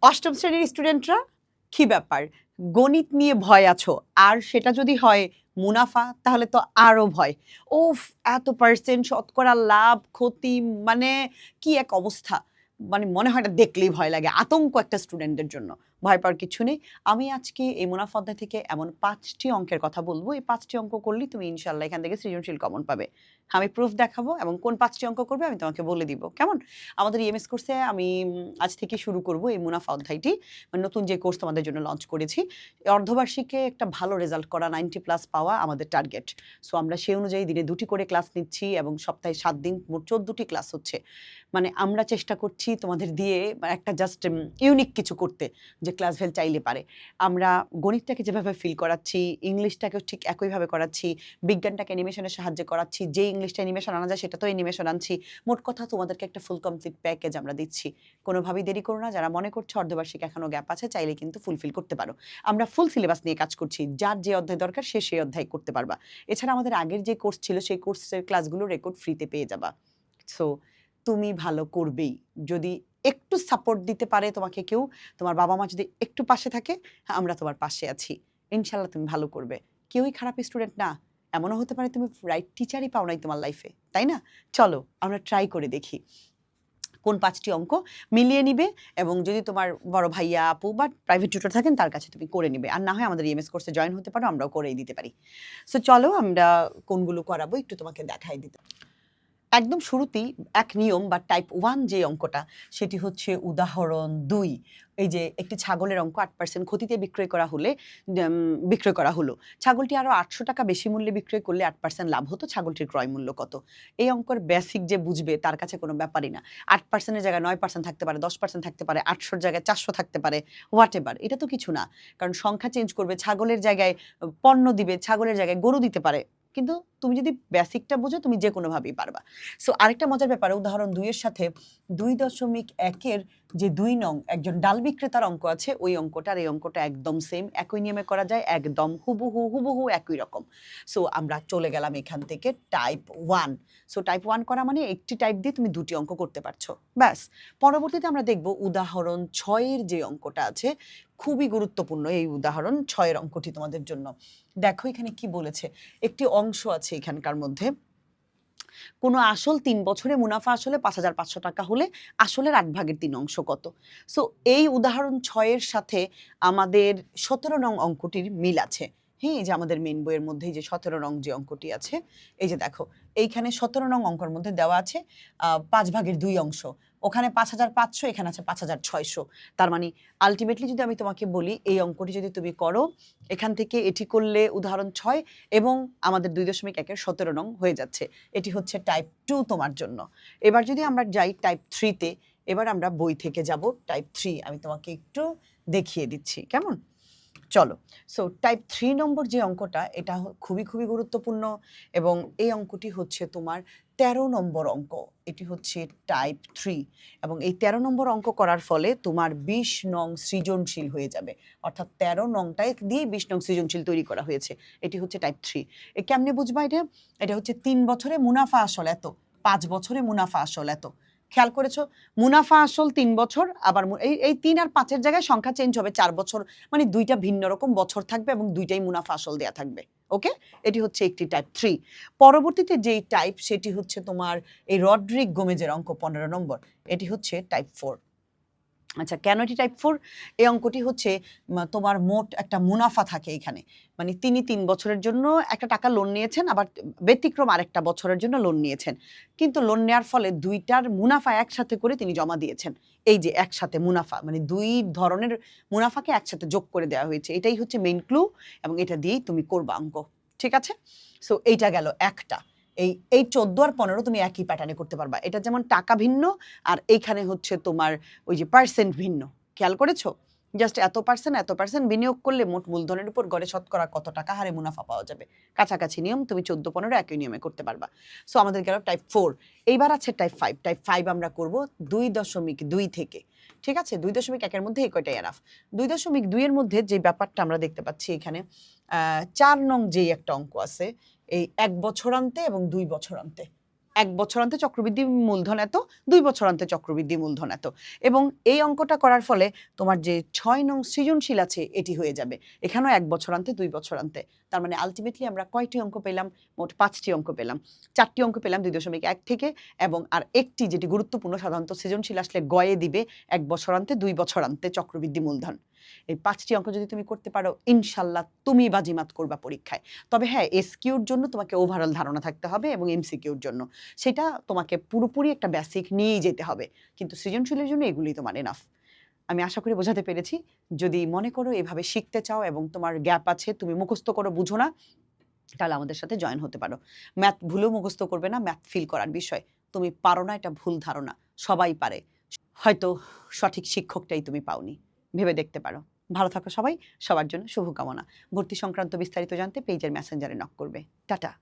অষ্টম শ্রেণীর স্টুডেন্টরা কি ব্যাপার, গণিত নিয়ে ভয় আছো, আর সেটা যদি হয় মুনাফা তাহলে তো আরো ভয়। উফ, এত পার্সেন্ট শতকরা লাভ ক্ষতি, মানে কি এক অবস্থা। মানে মনে হয় এটা দেখলেই ভয় লাগে, আতঙ্ক একটা স্টুডেন্টদের জন্য। ভয় পাওয়ার কিছু নেই। আমি আজকে এই মুনাফা অধ্যায় থেকে এমন 5টি অঙ্কের কথা বলবো, এই 5টি অঙ্ক করলেই তুমি ইনশাল্লাহ এখান থেকে সৃজনশীল কমন পাবে। আমি প্রুফ দেখাবো এবং কোন 5টি অঙ্ক করবে আমি তোমাকে বলে দিব, কেমন? আমাদের ইএমএস কোর্সে আমি আজ থেকে শুরু করব এই মুনাফা অধ্যায়টি, মানে নতুন যে কোর্স তোমাদের জন্য লঞ্চ করেছি। অর্ধবার্ষিকে একটা ভালো রেজাল্ট করা, 90+ পাওয়া আমাদের টার্গেট। সো আমরা সেই অনুযায়ী দিনে 2টি করে ক্লাস নিচ্ছি এবং সপ্তাহে 7 দিন মোট 14টি ক্লাস হচ্ছে। মানে আমরা চেষ্টা করছি তোমাদের দিয়ে একটা জাস্ট ইউনিক কিছু করতে, যে ক্লাস ফেল চাইলে পারে। আমরা গণিতটাকে যেভাবে ফিল করাচ্ছি, ইংলিশটাকেও ঠিক একইভাবে করাচ্ছি, বিজ্ঞানটাকে অ্যানিমেশনের সাহায্যে করাচ্ছি, যে ইংলিশটা অ্যানিমেশন আনা যায় সেটা তো অ্যানিমেশন আনছি। মোট কথা তোমাদেরকে একটা ফুল কমপ্লিট প্যাকেজ আমরা দিচ্ছি। কোনোভাবেই দেরি করো না। যারা মনে করছো অর্ধবার্ষিক এখনো গ্যাপ আছে, চাইলে কিন্তু ফুলফিল করতে পারো। আমরা ফুল সিলেবাস নিয়ে কাজ করছি, যার যে অধ্যায় দরকার সে সেই অধ্যায় করতে পারবা। এছাড়া আমাদের আগের যে কোর্স ছিল সেই কোর্সের ক্লাসগুলো রেকর্ড ফ্রিতে পেয়ে যাবা। সো তুমি ভালো করবেই যদি একটু সাপোর্ট দিতে পারে তোমাকে কেউ, তোমার বাবা মা যদি একটু পাশে থাকে, আমরা তোমার পাশে আছি। ইনশাল্লাহ তুমি ভালো করবে। কেউই খারাপ স্টুডেন্ট না। এমনও হতে পারে তুমি রাইট টিচারই পাও নাই তোমার লাইফে, তাই না? চলো আমরা ট্রাই করে দেখি কোন 5টি অঙ্ক মিলিয়ে নিবে, এবং যদি তোমার বড় ভাইয়া আপু বা প্রাইভেট টিউটর থাকেন তার কাছে তুমি করে নিবে, আর না হয় আমাদের ইএমএস কোর্সে জয়েন হতে পারো, আমরাও করেই দিতে পারি। সো চলো আমরা কোনগুলো করাবো একটু তোমাকে দেখাই দিতে। একদম শুরুতেই এক নিয়ম বা টাইপ 1 যে অঙ্কটা, সেটি হচ্ছে উদাহরণ 2। এই যে একটি ছাগলের অঙ্ক 8% ক্ষতিতে বিক্রয় করা হলো। ছাগলটি আরো 800 টাকা বেশি মূল্যে বিক্রয় করলে 8% লাভ হতো, ছাগলটির ক্রয় মূল্য কত? এই অঙ্কের বেসিক যে বুঝবে তার কাছে কোনো ব্যাপারই না। 8%-এর জায়গায় 9% থাকতে পারে, 10% থাকতে পারে, 800-র জায়গায় 400 থাকতে পারে, হোয়াট এভার, এটা তো কিছু না। কারণ সংখ্যা চেঞ্জ করবে, ছাগলের জায়গায় পণ্য দিবে, ছাগলের জায়গায় গরু দিতে পারে। কিন্তু তুমি যদি বেসিকটা বুঝো তুমি যে কোনোভাবেই পারবা। সো আরেকটা মজার ব্যাপার, উদাহরণ 2 এর সাথে 2.1-এর যে 2 নং একজন ডাল বিক্রেতার অঙ্ক আছে, ওই অঙ্কটার এই অঙ্কটা একদম সেম, একই নিয়মে করা যায়, একদম হুবহু একই রকম। সো আমরা চলে গেলাম এখান থেকে টাইপ 1। সো টাইপ 1 করা মানে একটি টাইপ দিয়ে তুমি 2টি অঙ্ক করতে পারছো, ব্যাস। পরবর্তীতে আমরা দেখব উদাহরণ 6-এর যে অঙ্কটা আছে, খুবই গুরুত্বপূর্ণ এই উদাহরণ 6-এর অঙ্কটি তোমাদের জন্য। দেখো এখানে কি বলেছে, একটি অংশ আছে এখানকার মধ্যে, কোনো আসল 3 বছরে মুনাফা আসলে 5,500 টাকা হলে আসলের 8/3 অংশ কত? সো এই উদাহরণ 6-এর সাথে আমাদের 17 নং অঙ্কটির মিল আছে। হ্যাঁ, এই যে আমাদের মেইন বইয়ের মধ্যে যে 17 নং যে অঙ্কটি আছে, এই যে দেখো এইখানে 17 নং অঙ্কের মধ্যে দেওয়া আছে 5/2 অংশ। ওখানে 5,500, এখানে আছে 5,600। তার মানে আলটিমেটলি যদি আমি তোমাকে বলি এই অঙ্কটি যদি তুমি করো, এখান থেকে এটি করলে উদাহরণ 6 এবং আমাদের 2.1-এর 17 নং হয়ে যাচ্ছে। এটি হচ্ছে টাইপ 2 তোমার জন্য। এবার যদি আমরা যাই টাইপ 3-তে, এবার আমরা বই থেকে যাব টাইপ 3, আমি তোমাকে একটু দেখিয়ে দিচ্ছি, কেমন? চলো। সো টাইপ 3 নম্বর যে অঙ্কটা, এটা খুবই গুরুত্বপূর্ণ, এবং এই অঙ্কটি হচ্ছে তোমার 13 নম্বর অঙ্ক। এটি হচ্ছে টাইপ 3, এবং এই 13 নম্বর অঙ্ক করার ফলে তোমার 20 নং সৃজনশীল হয়ে যাবে। অর্থাৎ 13 নংটায় দিয়ে 20 নং সৃজনশীল তৈরি করা হয়েছে। এটি হচ্ছে টাইপ 3। কেমনে বুঝবা এটা? এটা হচ্ছে 3 বছরে মুনাফা আসল এত, 5 বছরে মুনাফা আসল এত। খেয়াল করেছো? মুনাফা আসল 3 বছর, আবার এই 3 আর 5-এর জায়গায় সংখ্যা চেঞ্জ হবে, 4 বছর, মানে 2টা ভিন্ন রকম বছর থাকবে এবং 2টাই মুনাফা আসল দেয়া থাকবে। ওকে, এটি হচ্ছে একটি টাইপ 3। পরবর্তীতে যেই টাইপ, সেটি হচ্ছে তোমার এই রড্রিক গোমেজের অঙ্ক 15 নম্বর, এটি হচ্ছে টাইপ 4। আচ্ছা, কেন এটি টাইপ 4? এই অঙ্কটি হচ্ছে তোমার মোট একটা মুনাফা থাকে এখানে, মানে তিনি 3 বছরের জন্য একটা টাকা লোন নিয়েছেন, আবার ব্যতিক্রম আরেকটা বছরের জন্য লোন নিয়েছেন, কিন্তু লোন নেওয়ার ফলে 2টার মুনাফা একসাথে করে তিনি জমা দিয়েছেন। এই যে একসাথে মুনাফা, মানে 2 ধরনের মুনাফাকে একসাথে যোগ করে দেওয়া হয়েছে, এটাই হচ্ছে মেইন ক্লু, এবং এটা দিয়েই তুমি করবা অঙ্ক, ঠিক আছে? সো এইটা গেল একটা। এই 14 আর 15 তুমি একই প্যাটার্নে করতে পারবা। এটা যেমন টাকা ভিন্ন, আর এইখানে হচ্ছে তোমার ওই যে পার্সেন্ট ভিন্ন। খেয়াল করেছো? জাস্ট এত পার্সেন্ট বিনিয়োগ করলে মোট মূলধনের উপর গড়ে শতকরা কত টাকা হারে মুনাফা পাওয়া যাবে। কাছাকাছি নিয়ম, তুমি 14-15 একই নিয়মে করতে পারবা। সো আমাদের গেল টাইপ 4। এইবার আছে টাইপ 5। টাইপ 5 আমরা করব 2.2 থেকে। ঠিক আছে? 2.1-এর মধ্যে এই কয়টাই এনাফ। 2.2 এর মধ্যে যে ব্যাপারটা আমরা দেখতে পাচ্ছি এখানে, 4 নং যেই একটা অঙ্ক আছে, এই 1 বছরান্তে এবং 2 বছরান্তে। 1 বছরান্তে চক্রবৃদ্ধি মূলধন এত, 2 বছরান্তে চক্রবৃদ্ধি মূলধন এত। এবং এই অঙ্কটা করার ফলে তোমার যে 6 নং সৃজনশীল আছে এটি হয়ে যাবে। এখানেও 1 বছরান্তে 2 বছরান্তে। তার মানে আলটিমেটলি আমরা কয়টি অঙ্ক পেলাম? মোট 5টি অঙ্ক পেলাম। 4টি অঙ্ক পেলাম 2.1 থেকে, এবং আর একটি যেটি গুরুত্বপূর্ণ, সাধারণত সৃজনশীল আসলে গয়ে দিবে 1 বছরান্তে 2 বছরান্তে চক্রবৃদ্ধি মূলধন। এই 5টি অঙ্ক যদি তুমি করতে পারো, ইনশাল্লাহ তুমি বাজিমাত করবা পরীক্ষায়। তবে হ্যাঁ, এসকিউর জন্য তোমাকে ওভারঅল ধারণা থাকতে হবে এবং এমসিকিউর জন্য সেটা তোমাকে পুরোপুরি একটা বেসিক নিয়েই যেতে হবে। কিন্তু সৃজনশীলের জন্য এগুলি তোমার এনাফ। আমি আশা করি বোঝাতে পেরেছি। যদি মনে করো এভাবে শিখতে চাও এবং তোমার গ্যাপ আছে, তুমি মুখস্থ করো বুঝো না, তাহলে আমাদের সাথে জয়েন হতে পারো। ম্যাথ ভুলেও মুখস্থ করবে না, ম্যাথ ফিল করার বিষয়। তুমি পারো না এটা ভুল ধারণা, সবাই পারে। হয়তো সঠিক শিক্ষকটাই তুমি পাওনি, ভেবে দেখতে পারো। ভালো থাকো সবাই, সবার জন্য শুভকামনা। ভর্তি সংক্রান্ত বিস্তারিত জানতে পেজের মেসেঞ্জারে নক করবে। টাটা।